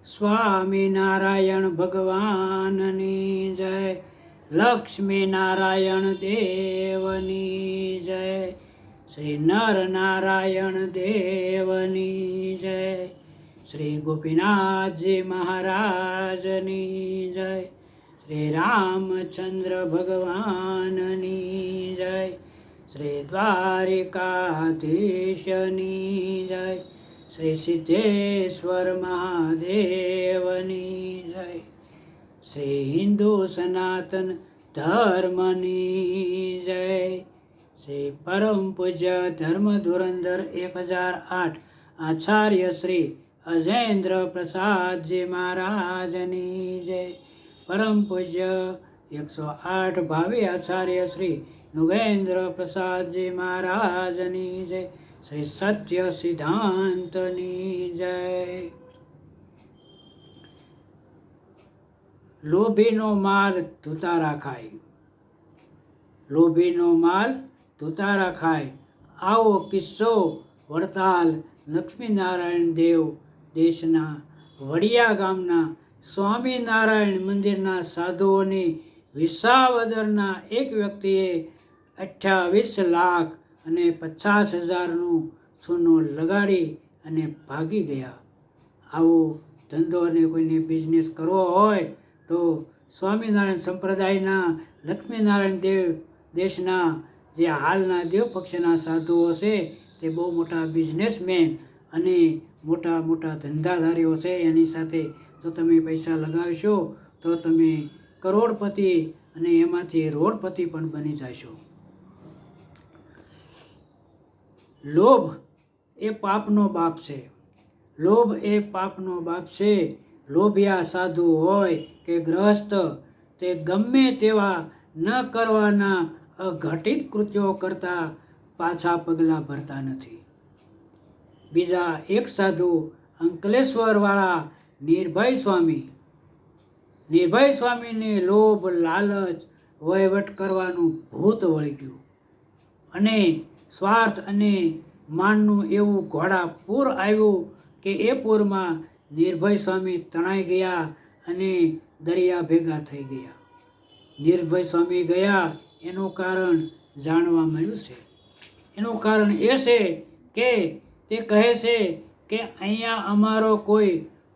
સ્વામી નારાયણ ભગવાનની જય, લક્ષ્મી નારાયણ દેવની જય, શ્રી નર નારાયણ દેવની જય, શ્રી ગોપીનાથજી મહારાજની જય, શ્રી રામચંદ્ર ભગવાનની જય, શ્રી દ્વારિકાધીશની જય, શ્રી સિદ્ધેશ્વર મહાદેવની જય, શ્રી હિન્દુ સનાતન ધર્મની જય, શ્રી પરમ પૂજ્ય ધર્મ ધુરંધર 1008 આચાર્ય શ્રી અજેન્દ્ર પ્રસાદજી મહારાજની જય, પરમ પૂજ્ય 108 ભાવિ આચાર્ય શ્રી નુગેન્દ્ર પ્રસાદજી મહારાજની જય, શ્રી સત્ય સિદ્ધાંતની જય. લોભીનો માલ ધુતારા ખાય, લોભીનો માલ ધુતારા ખાય, આવો કિસ્સો વડતાલ લક્ષ્મીનારાયણ દેવ દેશના વડિયા ગામના સ્વામિનારાયણ મંદિરના સાધુઓની વિસાવદરના એક વ્યક્તિએ 28 લાખ અને 50,000નું સોનું લગાડી અને ભાગી ગયા. આવો ધંધો અને કોઈને બિઝનેસ કરવો હોય તો સ્વામિનારાયણ સંપ્રદાયના લક્ષ્મીનારાયણ દેવ દેશના જે હાલના દેવ પક્ષના સાધુઓ છે તે બહુ મોટા બિઝનેસમેન અને મોટા મોટા ધંધાધારીઓ છે. એની સાથે જો તમે પૈસા લગાવશો તો તમે કરોડપતિ અને એમાંથી રોડપતિ પણ બની જશો. લોભ એ પાપનો બાપ છે, લોભ એ પાપનો બાપ છે. લોભિયા સાધુ હોય કે ગ્રહસ્થ તે ગમે તેવા ન કરવાના અઘટિત કૃત્યો કરતા પાછા પગલાં ભરતા નથી. બીજા એક સાધુ અંકલેશ્વરવાળા નિર્ભય સ્વામીને લોભ લાલચ વહીવટ કરવાનું ભૂત વળી ગયું અને સ્વાર્થ અને માનનું એવું ઘોડાપૂર આવ્યું કે એ પૂરમાં નિર્ભય સ્વામી તણાઈ ગયા અને દરિયા ભેગા થઈ ગયા. નિર્ભય સ્વામી ગયા એનું કારણ જાણવા મળ્યું છે. એનું કારણ એ છે કે તે કહે છે કે અહીંયા અમારો કોઈ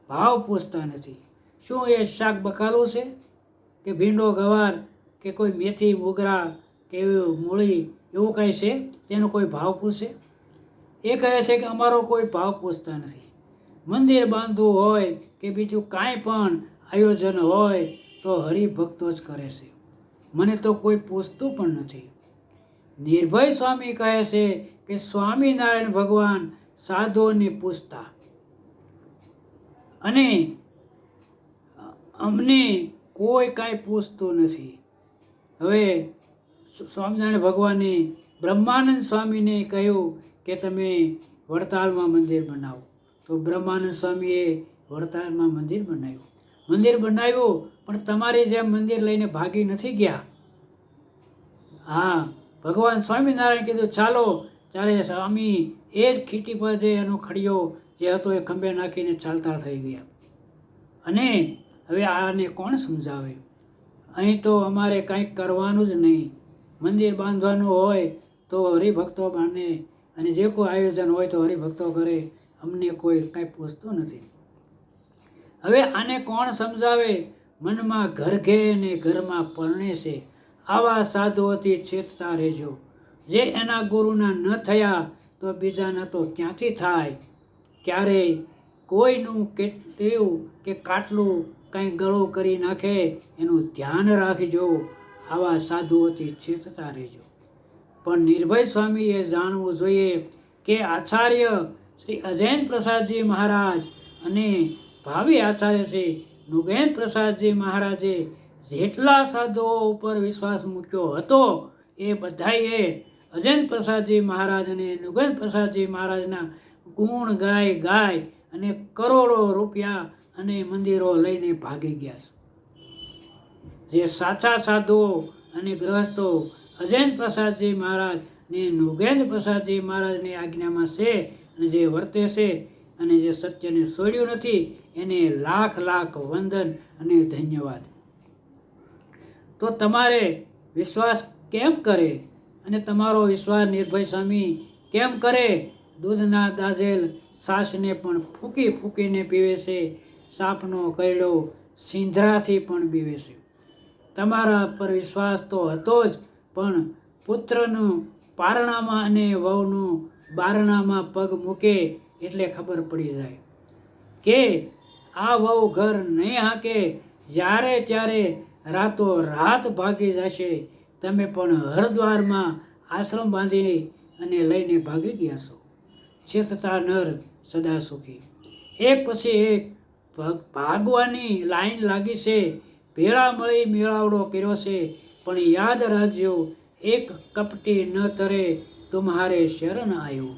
ભાવ પૂછતા નથી. શું એ શાક બકાલું છે કે ભીંડો ગવાર કે કોઈ મેથી મોગરા કે મૂળી એવું કાંઈ છે તેનો કોઈ ભાવ પૂછે? એ કહે છે કે અમારો કોઈ ભાવ પૂછતા નથી. મંદિર બાંધવું હોય કે બીજું કાંઈ પણ આયોજન હોય તો હરિભક્તો જ કરે છે, મને તો કોઈ પૂછતું પણ નથી. નિર્ભય સ્વામી કહે છે કે સ્વામિનારાયણ ભગવાન સાધુઓને પૂછતા અને અમને કોઈ કાંઈ પૂછતું નથી. હવે સ્વામિનારાયણ ભગવાને બ્રહ્માનંદ સ્વામીને કહ્યું કે તમે વડતાલમાં મંદિર બનાવો. તો બ્રહ્માનંદ સ્વામીએ વડતાલમાં મંદિર બનાવ્યું પણ તમારી જેમ મંદિર લઈને ભાગી નથી ગયા. હા, ભગવાન સ્વામિનારાયણ કીધું ચાલો ત્યારે સ્વામી એ જ ખીટી પર જે એનો ખડિયો જે હતો એ ખંભે નાખીને ચાલતા થઈ ગયા. અને હવે આને કોણ સમજાવે? અહીં તો અમારે કાંઈક કરવાનું જ નહીં. મંદિર બાંધવાનું હોય તો હરિભક્તો બાંધે અને જે કોઈ આયોજન હોય તો હરિભક્તો કરે, અમને કોઈ કાંઈ પૂછતું નથી. હવે આને કોણ સમજાવે? મનમાં ઘરઘે ને ઘરમાં પરણે છે. આવા સાધુઓથી ચેતતા રહેજો. જે એના ગુરુના ન થયા તો બીજાના તો ક્યાંથી થાય? ક્યારેય કોઈનું કેટલું કે કાટલું કંઈ ગળું કરી નાખે એનું ધ્યાન રાખજો. આવા સાધુઓથી ચેતતા રહેજો. પણ નિર્ભય સ્વામીએ જાણવું જોઈએ કે આચાર્ય શ્રી અજેન્દ્ર પ્રસાદજી મહારાજ અને ભાવિ આચાર્ય શ્રી નુગેન્દ્ર પ્રસાદજી મહારાજે જેટલા સાધુઓ ઉપર વિશ્વાસ મૂક્યો હતો એ બધાએ અજેન્દ્ર પ્રસાદજી મહારાજ અને નુગેન્દ્ર પ્રસાદજી મહારાજના ગુણ ગાય અને કરોડો રૂપિયા અને મંદિરો લઈને ભાગી ગયા છે. જે સાચા સાધુઓ અને ગ્રહસ્થો અજેન્દ્ર પ્રસાદજી મહારાજ ને નુગેન્દ્ર પ્રસાદજી મહારાજની આજ્ઞામાં છે અને જે વર્તે છે અને જે સત્યને છોડ્યું નથી એને લાખ લાખ વંદન અને ધન્યવાદ. તો તમારે વિશ્વાસ કેમ કરે અને તમારો વિશ્વાસ નિર્ભય સ્વામી કેમ કરે? દૂધના દાઝેલ છાશને પણ ફૂંકી ફૂંકીને પીવે છે, સાપનો કરડો સિંધરાથી પણ પીવે છે. તમારા પર વિશ્વાસ તો હતો જ, પણ પુત્રનું પારણામાં અને વહુનું બારણામાં પગ મૂકે એટલે ખબર પડી જાય કે આ વહુ ઘર નહીં હાંકે. જ્યારે ત્યારે રાતો રાત ભાગી જશે. તમે પણ હરદ્વારમાં આશ્રમ બાંધી અને લઈને ભાગી ગયા છો. ચેતતા નર સદા સુખી. એક પછી એક ભાગવાની લાઈન લાગી છે. ભેળા મળી મેળાવડો કર્યો છે, પણ યાદ રાખજો એક કપટી ન તરે તુમ્હારે શરણ આવ્યો.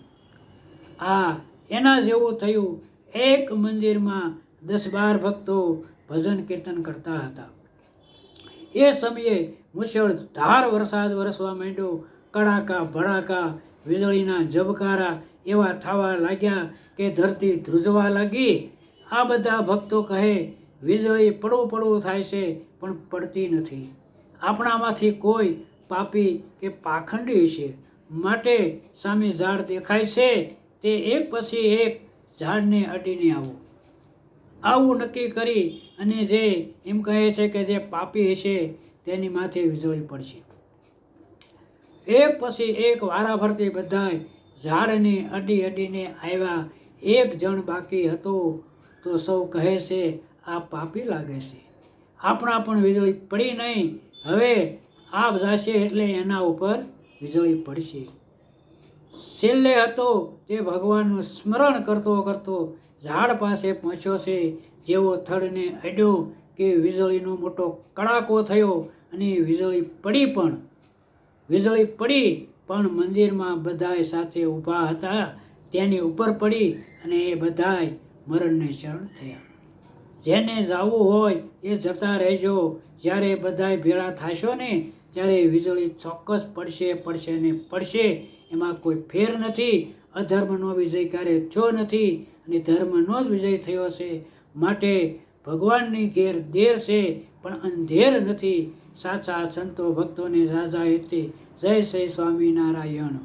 આ એના જેવું થયું. એક મંદિરમાં 10-12 ભક્તો ભજન કીર્તન કરતા હતા. એ સમયે મુશળધાર વરસાદ વરસવા માંડ્યો. કડાકા ભડાકા વીજળીના ઝબકારા એવા થવા લાગ્યા કે ધરતી ધ્રુજવા લાગી. આ બધા ભક્તો કહે વીજળી પડવું પડવું થાય છે પણ પડતી નથી. આપણામાંથી કોઈ પાપી કે પાખંડી છે માટે સામે ઝાડ દેખાય છે તે એક પછી એક ઝાડને અડીને આવો. આવું નક્કી કરી અને જે એમ કહે છે કે જે પાપી હશે તેની માથે વીજળી પડશે. એક પછી એક વારા ફરતી બધાય ઝાડને અડી અડીને આવ્યા. એક જણ બાકી હતો તો સૌ કહે છે આ પાપી લાગે છે. આપણા પણ વીજળી પડી નહીં. હવે આપ જશે એટલે એના ઉપર વીજળી પડશે. છેલ્લે હતો તે ભગવાનનું સ્મરણ કરતો કરતો ઝાડ પાસે પહોંચ્યો છે. જેવો થડને અડ્યો કે વીજળીનો મોટો કડાકો થયો અને વીજળી પડી પણ મંદિરમાં બધાય સાથે ઊભા હતા તેની ઉપર પડી અને એ બધાય મરણને શરણ થયા. જેને જવું હોય એ જતા રહેજો. જ્યારે બધાય ભેળા થશો ને ત્યારે વીજળી ચોક્કસ પડશે ને પડશે. એમાં કોઈ ફેર નથી. અધર્મનો વિજય ક્યારે થયો નથી અને ધર્મનો જ વિજય થયો છે. માટે ભગવાનની ઘેર દેર છે પણ અંધેર નથી. સાચા સંતો ભક્તોને રાજા હેતે. જય શ્રી સ્વામિનારાયણ.